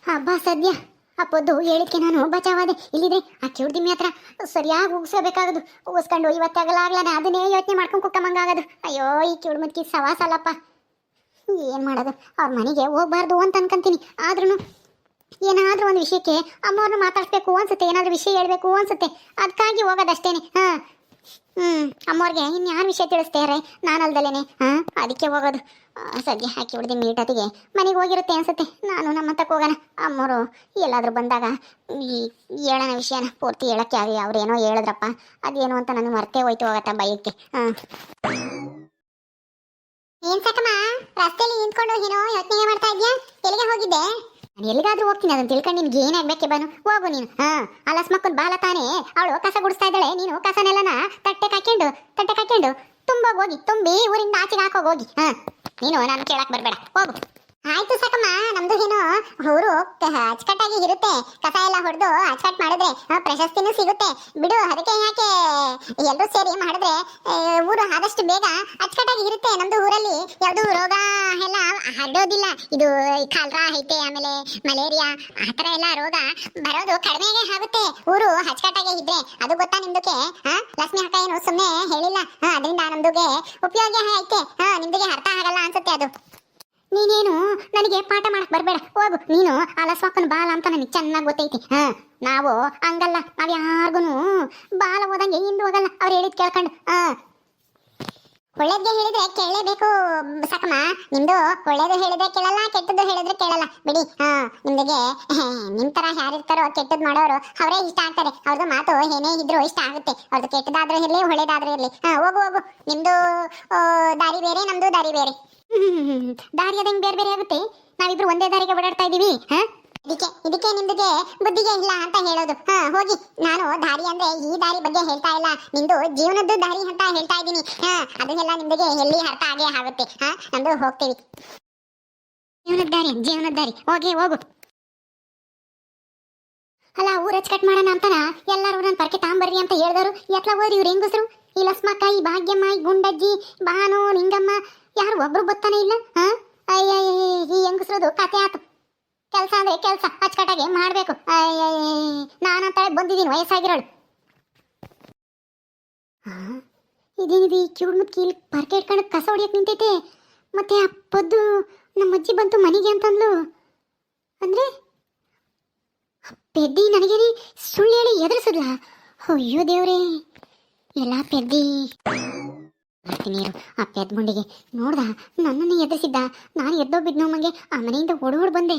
ಹಬ್ಬ ಸದ್ಯ ಅಪ್ಪದ್ದು ಹೇಳಿಕೆ ನಾನು ಬಚಾವಾದೆ. ಇಲ್ಲಿದೆ ಆ ಕಿವುಡ್ದಿಮ್ಮಿ ಹತ್ರ ಸರಿಯಾಗಿ ಉಗಿಸ್ಕೋಬೇಕಾಗದು. ಉಗಿಸ್ಕೊಂಡು ಇವತ್ತಾಗಲಾಗ್ಲಾನೆ ಅದನ್ನೇ ಯೋಚನೆ ಮಾಡ್ಕೊಂಡು ಕುಕ್ಕಮ್ಮಂಗಾಗದು. ಅಯ್ಯೋ ಈ ಕಿವುಡ್ ಮುದ್ಕಿ ಸವಾಸಲ್ಲಪ್ಪ. ಏನು ಮಾಡೋದು, ಅವ್ರ ಮನೆಗೆ ಹೋಗ್ಬಾರ್ದು ಅಂತ ಅನ್ಕೊಂತೀನಿ. ಆದ್ರೂ ಏನಾದರೂ ಒಂದು ವಿಷಯಕ್ಕೆ ಅಮ್ಮವ್ರನ್ನ ಮಾತಾಡಿಸ್ಬೇಕು ಅನ್ಸುತ್ತೆ, ಏನಾದರೂ ವಿಷಯ ಹೇಳ್ಬೇಕು ಅನ್ಸುತ್ತೆ, ಅದಕ್ಕಾಗಿ ಹೋಗೋದಷ್ಟೇನೆ. ಅಮ್ಮವ್ರಿಗೆ ಇನ್ಯಾರು ವಿಷಯ ತಿಳಿಸ್ತೇರೆ ನಾನಲ್ದಲೇನೆ. ಅದಕ್ಕೆ ಹೋಗೋದು. ಸದ್ಯ ಹಾಕಿ ಹೊಡೆದು ಮೀಟತಿಗೆ ಮನೆಗೆ ಹೋಗಿರುತ್ತೆ ಅನ್ಸುತ್ತೆ. ನಾನು ನಮ್ಮ ತಕ್ಕ ಹೋಗೋಣ. ಅಮ್ಮವರು ಎಲ್ಲಾದರೂ ಬಂದಾಗ ಈ ಹೇಳೋಣ ವಿಷಯನ ಪೂರ್ತಿ ಹೇಳಕ್ಕೆ ಆಗಿ ಅವ್ರೇನೋ ಹೇಳಿದ್ರಪ್ಪ, ಅದೇನು ಅಂತ ನನಗೆ ಮರ್ತೇ ಹೋಯ್ತು ಹೋಗತ್ತ ಬೈಕ್ಕೆ. ಏನ್ ಸಾಕಮ್ಮ ರಸ್ತೆಯಲ್ಲಿ ನಿಂತ್ಕೊಂಡು ಏನೋ ಯೋಚನೆ ಮಾಡ್ತಾ ಇದ್ಯಾ? ಎಲ್ಲಿಗೆ ಹೋಗಿದ್ದೆ? ನಾನು ಎಲ್ಲಿಗಾದ್ರೂ ಹೋಗ್ತೀನಿ, ಅದನ್ನ ತಿಳ್ಕೊಂಡು ನಿನ್ಗೆ ಏನಾಗ್ಬೇಕೆ ಬನು ಹೋಗು ನೀನು. ಅಲಸ್ಮಕ್ಕನ್ ಬಾಲ ತಾನೇ ಅವಳು ಕಸ ಗುಡಿಸ್ತಾ ಇದ್ದಾಳೆ, ನೀನು ಕಸನೆಲ್ಲನ ತಟ್ಟೆ ಕಾಕೊಂಡು ತುಂಬೋಗಿ ಹೋಗಿ, ತುಂಬಿ ಊರಿಂದ ಆಚೆಗೆ ಹಾಕೋಗಿ ಹೋಗಿ. ನೀನು ನಾನು ಕೇಳಕ್ ಬರ್ಬೇಡ, ಹೋಗು. ಆಯ್ತು ಸಾಕಮ್ಮ, ನಮ್ದು ಏನೋ ಊರು ಅಚ್ಚುಕಟ್ಟಾಗಿ ಇರುತ್ತೆ. ಕಸ ಎಲ್ಲ ಹೊಡೆದು ಅಚ್ಚುಕಟ್ಟು ಮಾಡಿದ್ರೆ ಪ್ರಶಸ್ತಿನೂ ಸಿಗುತ್ತೆ ಬಿಡು. ಅದಕ್ಕೆ ಯಾಕೆ ಎಲ್ಲರೂ ಸೇರಿ ಮಾಡಿದ್ರೆ ಊರು ಆದಷ್ಟು ಬೇಗ ಅಚ್ಚುಕಟ್ಟಾಗಿ ಇರುತ್ತೆ. ನಮ್ದು ಊರಲ್ಲಿ ಯಾವುದು ರೋಗ ಎಲ್ಲ ಹರಡೋದಿಲ್ಲ. ಇದು ಕಾಲ್ರಾ ಐತೆ, ಆಮೇಲೆ ಮಲೇರಿಯಾ ಆ ಥರ ಎಲ್ಲ ರೋಗ ಬರೋದು ಕಡಿಮೆಗೆ ಆಗುತ್ತೆ ಊರು ಅಚ್ಚುಕಟ್ಟಾಗಿ ಇದ್ರೆ. ಅದು ಗೊತ್ತಾ ನಿಮ್ದಕ್ಕೆ? ಲಕ್ಷ್ಮಿ ಅಕ್ಕ ಏನು ಸುಮ್ಮನೆ ಹೇಳಿಲ್ಲ. ಅದರಿಂದ ನಮ್ದುಗೆ ಉಪಯೋಗ ಐತೆ. ನಿಮ್ದುಗೆ ಅರ್ಥ ಆಗಲ್ಲ ಅನ್ಸುತ್ತೆ ಅದು. ನೀನೇನು ನನಗೆ ಪಾಠ ಮಾಡಕ್ ಬರ್ಬೇಡ, ಹೋಗು ನೀನು. ಅಲಸ್ವಾಕನ ಬಾಲ ಅಂತ ನನಗೆ ಚೆನ್ನಾಗಿ ಗೊತ್ತೈತಿ. ನಾವು ಹಂಗಲ್ಲ, ನಾವ್ ಯಾರಿಗೂ ಬಾಲ ಹೋದಂಗೆ ಹಿಂದೆ ಹೋಗಲ್ಲ. ಅವ್ರು ಹೇಳಿದ್ ಕೇಳ್ಕೊಂಡು. ಒಳ್ಳೇದ್ಗೆ ಹೇಳಿದ್ರೆ ಕೇಳಲೇಬೇಕು ಸಾಕಮ್ಮ. ನಿಮ್ದು ಒಳ್ಳೇದು ಹೇಳಿದ್ರೆ ಕೇಳಲ್ಲ, ಕೆಟ್ಟದ್ದು ಹೇಳಿದ್ರೆ ಕೇಳಲ್ಲ ಬಿಡಿ. ನಿಮ್ದಿಗೆ ನಿಮ್ ತರ ಯಾರಿರ್ತಾರೋ ಕೆಟ್ಟದ್ ಮಾಡೋರು ಅವರೇ ಇಷ್ಟ ಆಗ್ತಾರೆ. ಅವ್ರದ್ದು ಮಾತು ಏನೇ ಇದ್ರು ಇಷ್ಟ ಆಗುತ್ತೆ. ಅವ್ರದ್ದು ಕೆಟ್ಟದಾದ್ರೂ ಇರ್ಲಿ ಒಳ್ಳೇದಾದ್ರೂ ಇರ್ಲಿ. ಹೋಗು ಹೋಗು. ನಿಮ್ದು ದಾರಿ ಬೇರೆ, ನಮ್ದು ದಾರಿ ಬೇರೆ. ದಾರಿ ಅದಂಗೆ ಬೇರೆ ಬೇರೆ ಆಗುತ್ತೆ. ನಾವಿಬ್ರು ಒಂದೇ ದಾರಿಗೆ ಓಡಾಡ್ತಾ ಇದೀವಿ. ಇದಕ್ಕೆ ನಿಮ್ದಿಗೆ ಬುದ್ಧಿಗೆ ಇಲ್ಲ ಅಂತ ಹೇಳೋದು. ಹೋಗಿ. ನಾನು ದಾರಿ ಅಂದ್ರೆ ಈ ದಾರಿ ಬಗ್ಗೆ ಹೇಳ್ತಾ ಇಲ್ಲ, ನಿಮ್ದು ಜೀವನದ್ದು ದಾರಿ ಅಂತ ಹೇಳ್ತಾ ಇದ್ದೀನಿ. ಅದನ್ನೆಲ್ಲ ನಿಮ್ದಿಗೆ ಎಲ್ಲಿ ಅರ್ಥ ಆಗೇ ಆಗುತ್ತೆ. ನಮ್ದು ಹೋಗ್ತೀವಿ. ಜೀವನದ ದಾರಿ ಹೋಗಿ ಹೋಗು. ಅಲ್ಲ, ಊರ್ ಕಟ್ ಮಾಡೋಣ ಅಂತಾನ ಎಲ್ಲರೂ ನನ್ನ ಪರ್ಕೆ ತಾಂಬರ್ರಿ ಅಂತ ಹೇಳಿದವರು ಎತ್ಲ ಹೋದ್ರಿ ಇವ್ರು ಹೆಂಗಸರು. ಈ ಲಸ್ಮಕ್ಕ, ಈ ಭಾಗ್ಯಮ್ಮ, ಈ ಗುಂಡಜ್ಜಿ, ಬಾನು, ನಿಂಗಮ್ಮ ಯಾರು ಒಬ್ರು ಗೊತ್ತಾನೆ ಇಲ್ಲ. ಈ ಹೆಂಗಸ್ರದು ಕತೆ ಆತು. ಕೆಲಸ ಅಂದ್ರೆ ಕೆಲಸ ಅಚ್ಚುಕಟ್ಟಾಗಿ ಮಾಡ್ಬೇಕು. ನಾನಂತ ಬಂದಿದ್ದೀನಿ ವಯಸ್ಸಾಗಿರೋಳು. ಇದೇನಿದೆ ಕಿವುಡ್ ಮುತ್ ಕೀಲ್ ಪರ್ಕೆ ಇಟ್ಕೊಂಡು ಕಸ ಹೊಡಿಯಕ್ ನಿಂತೈತೆ. ಮತ್ತೆ ಆ ಪದ್ದು ನಮ್ಮ ಅಜ್ಜಿ ಬಂತು ಮನೆಗೆ ಅಂತಂದ್ಲು. ಅಂದ್ರೆ ಪೆದ್ದಿ ನನಗೇನೆ ಸುಳ್ಳು ಹೇಳಿ ಎದುರಿಸಿದ್ಲ. ಅಯ್ಯೋ ದೇವ್ರೇ, ಎಲ್ಲ ಪೆದ್ದಿ. ನೀರು ಆ ಪೆದ್ ಮುಂಡಿಗೆ ನೋಡ್ದ, ನನ್ನನ್ನು ಎದುರಿಸಿದ್ದ. ನಾನು ಎದ್ದೋಗ್ಬಿದ್ ನಮಗೆ ಆ ಮನೆಯಿಂದ ಓಡೋಡ್ ಬಂದೆ.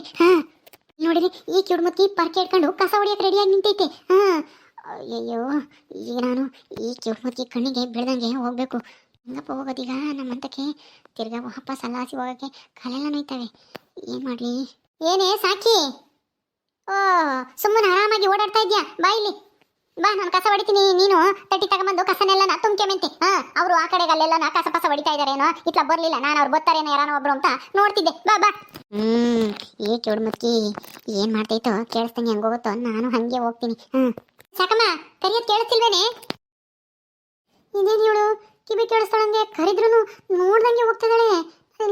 ನೋಡಿರಿ, ಈ ಕಿವುಡ್ಮತ್ತಿ ಪರ್ಕೆ ಇಟ್ಕೊಂಡು ಕಸ ಹೊಡಿಯಕ್ಕೆ ರೆಡಿಯಾಗಿ ನಿಂತೈತೆ. ಅಯ್ಯಯ್ಯೋ, ಈಗ ನಾನು ಈ ಕಿವುಡ್ಮತ್ತಿ ಕಣ್ಣಿಗೆ ಬೀಳ್ದಂಗೆ ಹೋಗ್ಬೇಕು. ಹಂಗಪ್ಪ ಹೋಗೋದೀಗ ನಮ್ಮಂತಕ್ಕೆ ತಿರ್ಗಾ ವಾಪಸ್ ಅಲ್ಲಾಸಿ ಹೋಗೋಕ್ಕೆ ಕಾಲೆಲ್ಲ ನೋಯ್ತವೆ. ಏನ್ ಮಾಡ್ಲಿ? ಏನೇ ಸಾಕಿ? ಸುಮ್ಮನೆ ಆರಾಮಾಗಿ ಓಡಾಡ್ತಾ ಇದ್ಯಾ? ಬಾ ಇಲ್ಲಿ ಬಾ, ನಾನು ಕಸ ಹೊಡಿತೀನಿ. ನೀನು ತಟ್ಟಿ ತಗೊಂಬಂದು ಕಸನೆಲ್ಲ ತುಂಬ್ಕೆ ಮೆಂತೆ. ಅವರು ಆ ಕಡೆಗೆ ಅಲ್ಲೆಲ್ಲ ಕಸ ಪಸ ಹೊಡಿತಾ ಇದಾರೇನೋ, ಇಟ್ಲ ಬರ್ಲಿಲ್ಲ. ನಾನು ಅವ್ರು ಬರ್ತಾರೇನೋ ಯಾರೋ ಒಬ್ರು ಅಂತ ನೋಡ್ತಿದ್ದೆ. ಬಾ ಬಾ. ಈ ಕಿವುಡ್ಮತ್ತಿ ಏನ್ ಮಾಡ್ತೈತೋ ಕೇಳಿಸ್ತಾನೆ, ಹೆಂಗ್ ಹೋಗುತ್ತೋ ನಾನು ಹಂಗೆ ಹೋಗ್ತೀನಿ. ಸಾಕಮ್ಮ, ಕರಿಯೋದ್ ಕೇಳಿಸ್ತಿಲ್ವೇನೆ? ಇದೇನು ಇವಳು ಕಿವಿ ಕೇಳಿಸ್ತಾಳಂಗೆ ಕರಿದ್ರು ನೋಡ್ದಂಗೆ ಹೋಗ್ತಿದ್ದಾಳೆ.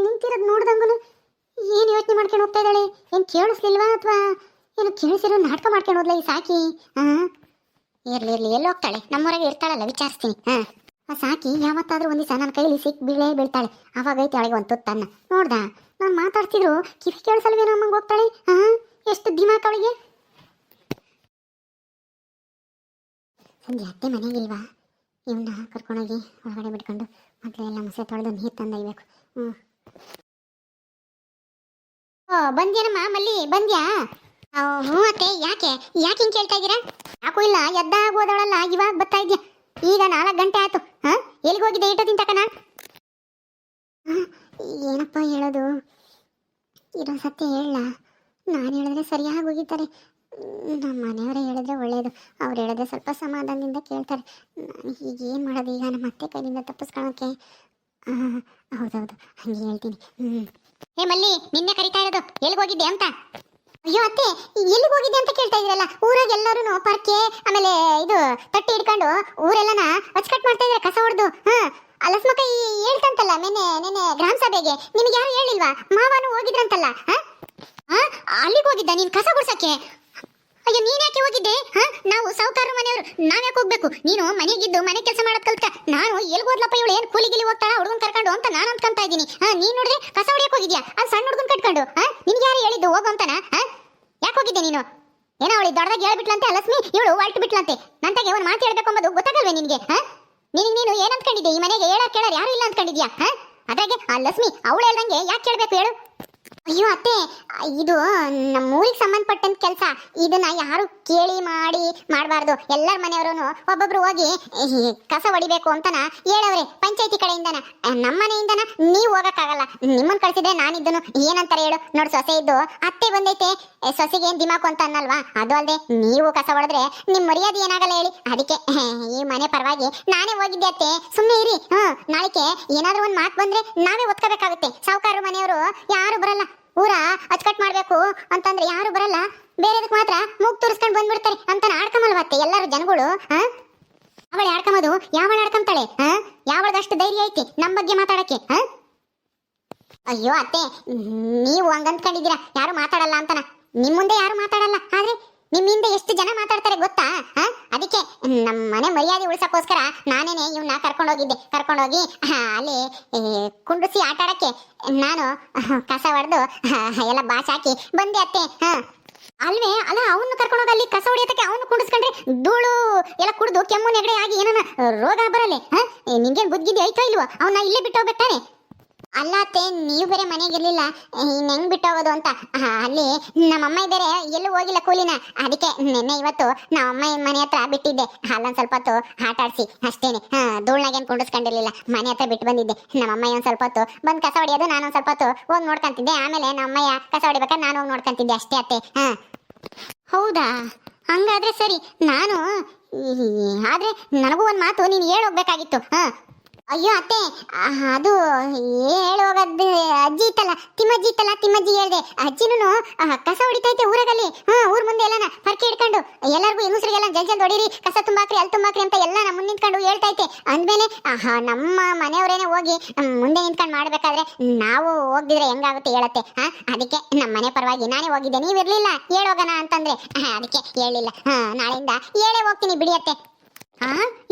ನಿಂತಿರೋದು ನೋಡ್ದಂಗೂ ಏನ್ ಯೋಚನೆ ಮಾಡ್ಕೊಂಡು ಹೋಗ್ತಾ ಇದ್ದಾಳೆ? ಏನ್ ಕೇಳಿಸ್ಲಿಲ್ವಾ ಅಥವಾ ಏನು ಕೇಳಿಸಿರೋ ನಾಟಕ ಮಾಡ್ಕೊಂಡು ಹೋದ್ಲ ಈ ಸಾಕಿ? ಇರ್ಲಿ ಎಲ್ಲಿ ಹೋಗ್ತಾಳೆ? ನಮ್ಮೂರಾಗೆ ಇರ್ತಾಳಲ್ಲ, ವಿಚಾರಿಸ್ತೀನಿ. ಆ ಸಾಕಿ ಯಾವತ್ತಾದ್ರೂ ಒಂದ್ ದಿವಸ ನನ್ನ ಕೈಲಿ ಬೀಳ್ತಾಳೆ. ಅವಾಗ ಐತೆ ಅವಳಿಗೆ ಒಂದು ತುತ್ತನ್ನ. ನೋಡ್ದ, ನಾನು ಮಾತಾಡ್ತಿದ್ರು ಕಿವಿ ಕೇಳಿಸಲ್ವೇನೋ ಅಮ್ಮಂಗೆ ಹೋಗ್ತಾಳೆ. ಎಷ್ಟು ದಿಮಾಕ್ ಅವಳಿಗೆ. ಸಂಜೆ ಅತ್ತೆ ಮನೆಗಿಲ್ವಾ? ಇವನ್ನ ಕರ್ಕೊಂಡೋಗಿ ಹೊರಗಡೆ ಬಿಟ್ಕೊಂಡು ಮೊದಲೆಲ್ಲ ಮುಸೆ ತೊಳೆದು ನೀರು ತಂದೊಯ್ಬೇಕು. ಬಂದ್ಯಾನಮ್ಮ ಮಲ್ಲಿ, ಬಂದ್ಯಾ? ಹ್ಞೂ ಅತ್ತೆ. ಯಾಕೆ ಹಿಂಗೆ ಕೇಳ್ತಾ ಇದ್ದೀರಾ? ಯಾಕೂ ಇಲ್ಲ, ಎದ್ದಾಗ ಹೋದವಳಲ್ಲ, ಇವಾಗ ಬರ್ತಾ ಇದ್ಯಾ? ಈಗ 4 ಗಂಟೆ ಆಯ್ತು. ಎಲ್ಲಿಗೆ ಹೋಗಿದ್ದೆ ಇಟ್ಟೋದಿನ ತಕನ? ಏನಪ್ಪ ಹೇಳೋದು? ಇರೋ ಸತ್ಯ ಹೇಳ. ನಾನು ಹೇಳಿದ್ರೆ ಸರಿಯಾಗಿ ಹೋಗಿದ್ದಾರೆ. ನಮ್ಮ ಮನೆಯವರೇ ಹೇಳಿದ್ರೆ ಒಳ್ಳೆಯದು. ಅವ್ರು ಹೇಳಿದ್ರೆ ಸ್ವಲ್ಪ ಸಮಾಧಾನದಿಂದ ಕೇಳ್ತಾರೆ. ಈಗ ಏನು ಮಾಡೋದು? ಈಗ ನಮ್ಮ ಅತ್ತೆ ಕೈಯಿಂದ ತಪ್ಪಿಸ್ಕೊಳ್ಳೋಕ್ಕೆ. ಹೌದೌದು, ಹಂಗೆ ಹೇಳ್ತೀನಿ. ಏ ಮಲ್ಲಿ, ನಿನ್ನೆ ಕರಿತಾ ಇರೋದು ಎಲ್ಲಿಗೆ ಹೋಗಿದ್ದೆ ಅಂತ? ಅಯ್ಯೋ ಅತ್ತೆ, ಎಲ್ಲಿಗೆ ಹೋಗಿದ್ದೆ ಅಂತ ಕೇಳ್ತಾ ಇದ್ರಲ್ಲ. ಊರಾಗ ಎಲ್ಲರೂ ಪರ್ಕೆ ಆಮೇಲೆ ಇದು ತಟ್ಟಿ ಹಿಡ್ಕೊಂಡು ಊರೆಲ್ಲನ ಅಚ್ಚುಕಟ್ಟು ಮಾಡ್ತಾ ಇದ್ರೆ, ಕಸ ಹೊಡೆದು. ಅಲಸ್ಮಕ್ಕ ಹೇಳ್ತಂತಲ್ಲ ನೆನೆ ಗ್ರಾಮ ಸಭೆಗೆ. ನಿಮ್ಗೆ ಯಾರು ಹೇಳಿಲ್ವಾ? ಮಾವನು ಹೋಗಿದ್ರಂತಲ್ಲ. ಅಲ್ಲಿಗೆ ಹೋಗಿದ್ದ ನೀನ್ ಕಸ ಗುಡ್ಸಕ್ಕೆ? ಅಯ್ಯೋ ನೀನ್ ಯಾಕೆ ಹೋಗಿದ್ದೆ? ನಾವು ಸಾವುಕಾರ ಮನೆಯವರು, ನಾವ್ಯಾಕೆ ಹೋಗ್ಬೇಕು? ನೀನು ಮನೆಗಿದ್ದು ಮನೆ ಕೆಲಸ ಮಾಡೋದ್ ಕಲ್ತ ನಾನು ಎಲ್ಗ್ ಹೋದ್ಲಪ್ಪ ಇವಳು, ಏನ್ ಕೂಲಿಗಿಲಿ ಹೋಗ್ತಾಳ ಹುಡುಗನ್ ಕರ್ಕೊಂಡು ಅಂತ ನಾನು ಅನ್ಕೊಂತ ಇದ್ದೀನಿ. ನೀನ್ ನೋಡಿದ್ರೆ ಕಸ ಹೊಡಿಯಕ್ ಹೋಗಿದ್ಯಾ ಅದು ಸಣ್ಣ ಹುಡುಗನ್ ಕಟ್ಕೊಂಡು. ನಿನ್ಗೆ ಯಾರು ಹೇಳಿದ್ದು ಹೋಗು ಅಂತನ? ಯಾಕೆ ಹೋಗಿದ್ದೆ ನೀನು? ಏನೋ ಅವಳಿ ದೊಡ್ಡದಾಗ ಹೇಳ್ಬಿಟ್ಲಂತೆ ಲಕ್ಷ್ಮಿ, ಇವಳು ಹೊಲ್ಟು ಬಿಟ್ಲಂತೆ. ನಂತಾಗೆ ಒಂದ್ ಮಾತು ಹೇಳ್ಬೇಕು ಅಂಬೋದು ಗೊತ್ತಾಗಲ್ವೇ ನಿನ್ಗೆ? ನೀನು ಏನ್ ಅಂದ್ಕೊಂಡಿದ್ದೆ? ಈ ಮನೆಗೆ ಹೇಳಕ್ ಕೇಳಾರ ಯಾರು ಇಲ್ಲ ಅಂದ್ಕೊಂಡಿದ್ಯಾ? ಅದ್ರಾಗೆ ಆ ಲಕ್ಷ್ಮಿ ಅವಳು ಹೇಳ್ದಂಗೆ ಯಾಕೆ ಕೇಳ್ಬೇಕು ಹೇಳು? ಅಯ್ಯೋ ಅತ್ತೆ, ಇದು ನಮ್ಮ ಊರಿಗೆ ಸಂಬಂಧಪಟ್ಟಂತ ಕೆಲಸ. ಇದನ್ನ ಯಾರು ಕೇಳಿ ಮಾಡಿ ಮಾಡಬಾರ್ದು. ಎಲ್ಲರ ಮನೆಯವರು ಒಬ್ಬೊಬ್ರು ಹೋಗಿ ಕಸ ಹೊಡಿಬೇಕು ಅಂತನ ಹೇಳವ್ರೆ ಪಂಚಾಯತಿ ಕಡೆಯಿಂದನ. ನಮ್ಮ ಮನೆಯಿಂದನ ನೀವು ಹೋಗಕ್ಕಾಗಲ್ಲ. ನಿಮ್ಮನ್ನ ಕಳ್ಸಿದ್ರೆ ನಾನಿದ್ದನು ಏನಂತಾರೆ ಹೇಳು? ನೋಡ್ ಸೊಸೆ ಇದ್ದು ಅತ್ತೆ ಬಂದೈತೆ, ಸೊಸೆಗೆ ಏನ್ ದಿಮಾಕು ಅಂತ ಅನ್ನಲ್ವಾ? ಅದು ಅಲ್ಲದೆ ನೀವು ಕಸ ಹೊಡೆದ್ರೆ ನಿಮ್ ಮರ್ಯಾದೆ ಏನಾಗಲ್ಲ ಹೇಳಿ. ಅದಕ್ಕೆ ಈ ಮನೆ ಪರವಾಗಿ ನಾನೇ ಹೋಗಿದ್ದೆ ಅತ್ತೆ. ಸುಮ್ಮನೆ ಇರಿ. ನಾಳೆಗೆ ಏನಾದ್ರೂ ಒಂದ್ ಮಾತು ಬಂದ್ರೆ ನಾವೇ ಒತ್ಕೋಬೇಕಾಗುತ್ತೆ. ಸಾವುಕಾರ ಮನೆಯವರು ಯಾರು ಬರಲ್ಲ. ಊರ ಅಚ್ಚಕಟ್ ಮಾಡ್ಬೇಕು ಅಂತಂದ್ರೆ ಯಾರು ಬರಲ್ಲ. ಬೇರೆದಕ್ ಮಾತ್ರ ಮೂಗ್ ತೋರಿಸ್ಕೊಂಡು ಬಂದ್ಬಿಡ್ತಾರೆ ಅಂತ ಆಡ್ಕಮಲ್ವತ್ತೆ ಎಲ್ಲರೂ ಜನಗಳು. ಅವಳು ಆಡ್ಕಮೋದು ಯಾವಳು ಆಡ್ಕೊಂತಾಳೆ? ಯಾವಳದಷ್ಟು ಧೈರ್ಯ ಐತಿ ನಮ್ ಬಗ್ಗೆ ಮಾತಾಡಕ್ಕೆ? ಅಯ್ಯೋ ಅತ್ತೆ, ನೀವು ಹಂಗಂದ್ಕೊಂಡಿದ್ದೀರಾ ಯಾರು ಮಾತಾಡಲ್ಲ ಅಂತನ. ನಿಮ್ ಮುಂದೆ ಯಾರು ಮಾತಾಡಲ್ಲ, ಆದ್ರೆ ನಿಮ್ ಹಿಂದೆ ಎಷ್ಟು ಜನ ಮಾತಾಡ್ತಾರೆ ಗೊತ್ತಾ? ಅದಕ್ಕೆ ನಮ್ಮ ಮನೆ ಮರ್ಯಾದೆ ಉಳಿಸಕ್ಕೋಸ್ಕರ ನಾನೇನೆ ಇವ್ನ ಕರ್ಕೊಂಡೋಗಿ ಅಲ್ಲಿ ಕುಂಡ್ರಿಸಿ ಆಟ ಆಡಕ್ಕೆ ನಾನು ಕಸ ಹೊಡೆದು ಎಲ್ಲ ಬಾಚ್ ಹಾಕಿ ಬಂದೆ ಅತ್ತೆ. ಅಲ್ವೇ ಅಲ್ಲ, ಅವನು ಕರ್ಕೊಂಡೋಗಿ ಅಲ್ಲಿ ಕಸ ಹೊಡಿಯತಕ್ಕೆ ಅವನು ಕುಂಡಿಸ್ಕೊಂಡ್ರೆ ಧೂಳು ಎಲ್ಲ ಕುಡಿದು ಕೆಮ್ಮು ನೆಗಡೆ ಆಗಿ ಏನನ ರೋಗ ಬರಲ್ಲ. ನಿನ್ಗೇನ್ ಬುದ್ಧಿದೆ ಐತೋ ಇಲ್ವೋ? ಅವನ್ನ ಇಲ್ಲೇ ಬಿಟ್ಟು ಹೋಗ್ಬೇಕಾನೆ. ಅಲ್ಲ ಅತ್ತೆ, ನೀವು ಬೇರೆ ಮನೆಗಿರ್ಲಿಲ್ಲ, ಇನ್ ಹೆಂಗ್ ಬಿಟ್ಟೋಗೋದು ಅಂತ. ಅಲ್ಲಿ ನಮ್ಮಮ್ಮ ಇದ್ದಾರೆ, ಎಲ್ಲೂ ಹೋಗಿಲ್ಲ ಕೂಲಿನ. ಅದಕ್ಕೆ ನಿನ್ನೆ ಇವತ್ತು ನಮ್ಮಮ್ಮ ಮನೆ ಹತ್ರ ಬಿಟ್ಟಿದ್ದೆ. ಅಲ್ಲೊಂದ್ ಸ್ವಲ್ಪ ಹೊತ್ತು ಆಟ ಆಡ್ಸಿ ಅಷ್ಟೇನೆ. ಧೂಳ್ನಾಗೇನ್ ಕುಂಡಿಸ್ಕೊಂಡಿರ್ಲಿಲ್ಲ, ಮನೆ ಹತ್ರ ಬಿಟ್ಟು ಬಂದಿದ್ದೆ. ನಮ್ಮಮ್ಮ ಒಂದ್ ಸ್ವಲ್ಪ ಹೊತ್ತು ಬಂದ್ ಕಸ ಹೊಡಿಯೋದು, ನಾನು ಒಂದ್ ಸ್ವಲ್ಪ ಹೊತ್ತು ಹೋಗಿ ನೋಡ್ಕೊಂತಿದ್ದೆ. ಆಮೇಲೆ ನಮ್ಮಯ್ಯ ಕಸ ಹೊಡಿಬೇಕಾದ್ರೆ ನಾನು ಹೋಗಿ ನೋಡ್ಕೊಂತಿದ್ದೆ ಅಷ್ಟೇ ಅತ್ತೆ. ಹೌದಾ? ಹಂಗಾದ್ರೆ ಸರಿ. ನಾನು ಆದ್ರೆ ನನಗೂ ಒಂದ್ ಮಾತು ನೀನು ಹೇಳೋಗ್ಬೇಕಾಗಿತ್ತು. ಅಯ್ಯೋ ಅತ್ತೆ, ಅದು ಹೇಳೋಗದ್ದು ಅಜ್ಜಿ ಇತ್ತಲ್ಲ, ತಿಮ್ಮಜ್ಜಿ ಹೇಳ್ದೆ. ಅಜ್ಜಿನೂ ಕಸ ಹೊಡಿತೈತೆ ಊರಾಗಲ್ಲಿ. ಊರ್ ಮುಂದೆ ಎಲ್ಲನ ಪರ್ಕೆ ಹಿಡ್ಕೊಂಡು ಎಲ್ಲರಿಗೂ ಹೆಂಗಸ್ರಿಗೆಲ್ಲ ಜಲ್ಜಲ್ ಹೊಡೀರಿ, ಕಸ ತುಂಬಾಕ್ರಿ ಅಲ್ಲಿ ತುಂಬಾಕ್ರಿ ಅಂತ ಎಲ್ಲ ನಮ್ಮ ಮುಂದೆ ನಿಂತ್ಕೊಂಡು ಹೇಳ್ತೈತೆ. ಅಂದ್ಮೇಲೆ ನಮ್ಮ ಮನೆಯವರೇನೆ ಹೋಗಿ ಮುಂದೆ ನಿಂತ್ಕೊಂಡು ಮಾಡ್ಬೇಕಾದ್ರೆ ನಾವು ಹೋಗಿದ್ರೆ ಹೆಂಗಾಗುತ್ತೆ ಹೇಳತ್ತೆ? ಅದಕ್ಕೆ ನಮ್ಮ ಮನೆ ಪರವಾಗಿ ನಾನೇ ಹೋಗಿದ್ದೆ. ನೀವಿರ್ಲಿಲ್ಲ ಹೇಳೋಗಣ ಅಂತಂದ್ರೆ ಅದಕ್ಕೆ ಹೇಳಿಲ್ಲ. ನಾಳೆಯಿಂದ ಹೇಳೇ ಹೋಗ್ತೀನಿ ಬಿಡಿಯತ್ತೆ.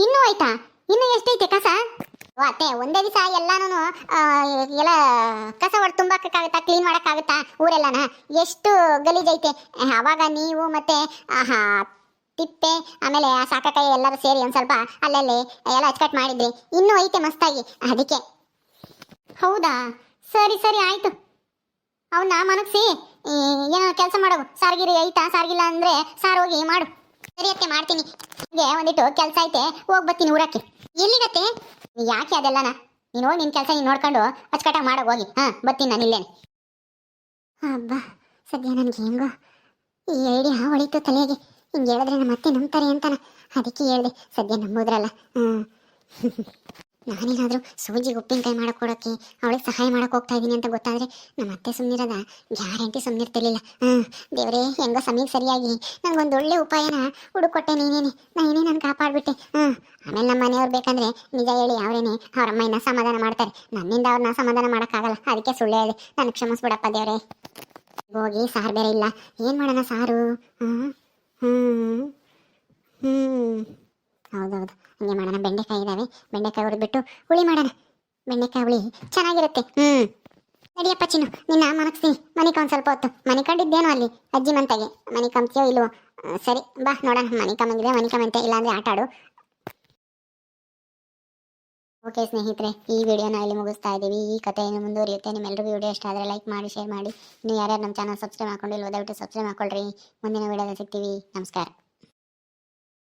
ಇನ್ನೂ ಆಯ್ತಾ? ಇನ್ನು ಎಷ್ಟೈತೆ ಕಸ? ಅತ್ತೆ, ಒಂದೇ ದಿವಸ ಎಲ್ಲಾನು ಎಲ್ಲ ಕಸ ಹೊಡೆದು ತುಂಬಕ್ಕಾಗುತ್ತಾ, ಕ್ಲೀನ್ ಮಾಡಕ್ಕಾಗುತ್ತಾ ಊರೆಲ್ಲನ? ಎಷ್ಟು ಗಲೀಜೈತೆ. ಅವಾಗ ನೀವು ಮತ್ತೆ ತಿಪ್ಪೆ ಆಮೇಲೆ ಆ ಸಾಕಾಯಿ ಎಲ್ಲರೂ ಸೇರಿ ಒಂದ್ ಸ್ವಲ್ಪ ಅಲ್ಲಲ್ಲಿ ಎಲ್ಲ ಅಚ್ಚಕಟ್ ಮಾಡಿದ್ರಿ. ಇನ್ನೂ ಐತೆ ಮಸ್ತಾಗಿ. ಅದಕ್ಕೆ. ಹೌದಾ? ಸರಿ ಸರಿ ಆಯ್ತು. ಅವನ್ನ ಮನಗ್ಸಿ ಏನೋ ಕೆಲಸ ಮಾಡೋದು. ಸಾರ್ಗಿರಿ ಐತಾ? ಸಾರ್ಗಿಲ್ಲ ಅಂದ್ರೆ ಸಾರು ಹೋಗಿ ಮಾಡು. ಸರಿ ಅತ್ತೆ, ಮಾಡ್ತೀನಿ. ಹೀಗೆ ಒಂದಿಟ್ಟು ಕೆಲಸ ಐತೆ, ಹೋಗಿ ಬರ್ತೀನಿ ಊರಕ್ಕೆ. ಎಲ್ಲಿಗತ್ತೆ? ಯಾಕೆ ಅದೆಲ್ಲನ? ನೀನು ನಿನ್ ಕೆಲಸ ನೀನು ನೋಡ್ಕೊಂಡು ಅಚ್ಚಕಟ್ಟಾಗಿ ಮಾಡೋಗಿ ಹೋಗಿ. ಬರ್ತೀನಿ ನಾನು ಇಲ್ಲೇನೆ. ಹಬ್ಬ, ಸದ್ಯ ನನ್ಗೆ ಹೆಂಗೋ ಈ ಐಡಿಯಾ ಹೊಳಿತು ತಲೆಗೆ. ಹಿಂಗೆ ಹೇಳಿದ್ರೆ ನಮ್ಮ ಅತ್ತೆ ನಂಬ್ತಾರೆ ಅಂತಾನ, ಅದಕ್ಕೆ ಹೇಳಿದೆ. ಸದ್ಯ ನಂಬೋದ್ರಲ್ಲ. ನಾನೇನಾದರೂ ಸೂಜಿಗೆ ಉಪ್ಪಿನಕಾಯಿ ಕೊಡೋಕ್ಕೆ ಅವಳಿಗೆ ಸಹಾಯ ಮಾಡಕ್ಕೆ ಹೋಗ್ತಾ ಇದ್ದೀನಿ ಅಂತ ಗೊತ್ತಾದರೆ ನಮ್ಮ ಅತ್ತೆ ಸುಮ್ಮನಿರೋದ ಗ್ಯಾರಂಟಿ ಸುಮ್ಮನಿರ್ತಿರ್ಲಿಲ್ಲ. ದೇವರೇ, ಹೆಂಗೋ ಸಮಯಕ್ಕೆ ಸರಿಯಾಗಿ ನನಗೊಂದು ಒಳ್ಳೆ ಉಪಾಯನ ಹುಡುಕೊಟ್ಟೆ ನೀನೇನೆ. ನಾನು ಕಾಪಾಡ್ಬಿಟ್ಟೆ. ಆಮೇಲೆ ನಮ್ಮ ಮನೆಯವ್ರು ಬೇಕಂದ್ರೆ ನಿಜ ಹೇಳಿ ಅವರೇನೆ ಅವ್ರ ಅಮ್ಮನ ಸಮಾಧಾನ ಮಾಡ್ತಾರೆ. ನನ್ನಿಂದ ಅವ್ರನ್ನ ಸಮಾಧಾನ ಮಾಡೋಕ್ಕಾಗಲ್ಲ. ಅದಕ್ಕೆ ಸುಳ್ಳು ಹೇಳಿದೆ. ನನಗೆ ಕ್ಷಮಿಸ್ಬಿಡಪ್ಪ ದೇವರೇ. ಹೋಗಿ ಸಾರು ಬೇರೆ ಇಲ್ಲ. ಏನು ಮಾಡೋಣ ಸಾರು? ಹೌದೌದು, ಹಂಗೆ ಮಾಡೋಣ. ಬೆಂಡೆಕಾಯಿ ಇದ್ದಾವೆ, ಬೆಂಡೆಕಾಯಿ ಹುರಿದ್ಬಿಟ್ಟು ಹುಳಿ ಮಾಡೋಣ. ಬೆಂಡೆಕಾಯಿ ಹುಳಿ ಚೆನ್ನಾಗಿರುತ್ತೆ. ನಡಿಯಪ್ಪ ಚಿನ್ನು, ನಿನ್ನ ಮನಕ್ಸಿ ಮನೆ ಒಂದು ಸ್ವಲ್ಪ ಹೊತ್ತು ಮನೆ ಕಂಡಿದ್ದೇನೋ ಅಲ್ಲಿ ಅಜ್ಜಿ ಮಂತಾಗೆ. ಮನೆ ಕಂಬ್ತೀಯೋ ಇಲ್ವೋ? ಸರಿ ಬಾ ನೋಡೋಣ. ಮನೆ ಕಮ್ಮಂಗಿದೆ ಮನೆ ಕಮ್ಮಂತೆ, ಇಲ್ಲಾಂದ್ರೆ ಆಟ ಆಡು. ಓಕೆ ಸ್ನೇಹಿತರೆ, ಈ ವಿಡಿಯೋನ ಇಲ್ಲಿ ಮುಗಿಸ್ತಾ ಇದ್ದೀವಿ. ಈ ಕಥೆಯನ್ನು ಮುಂದುವರಿಯುತ್ತೆ. ನಿಮ್ಮೆಲ್ಲರಿಗೂ ವಿಡಿಯೋ ಇಷ್ಟ ಆದರೆ ಲೈಕ್ ಮಾಡಿ, ಶೇರ್ ಮಾಡಿ. ಇನ್ನು ಯಾರ್ಯಾರು ನಮ್ಮ ಚಾನಲ್ ಸಬ್ಸ್ಕ್ರೈಬ್ ಮಾಡ್ಕೊಂಡಿಲ್ವೋ ದಯವಿಟ್ಟು ಸಬ್ಸ್ಕ್ರೈಬ್ ಮಾಡ್ಕೊಳ್ರಿ. ಮುಂದಿನ ವಿಡಿಯೋದಲ್ಲಿ ಸಿಗ್ತೀವಿ. ನಮಸ್ಕಾರ.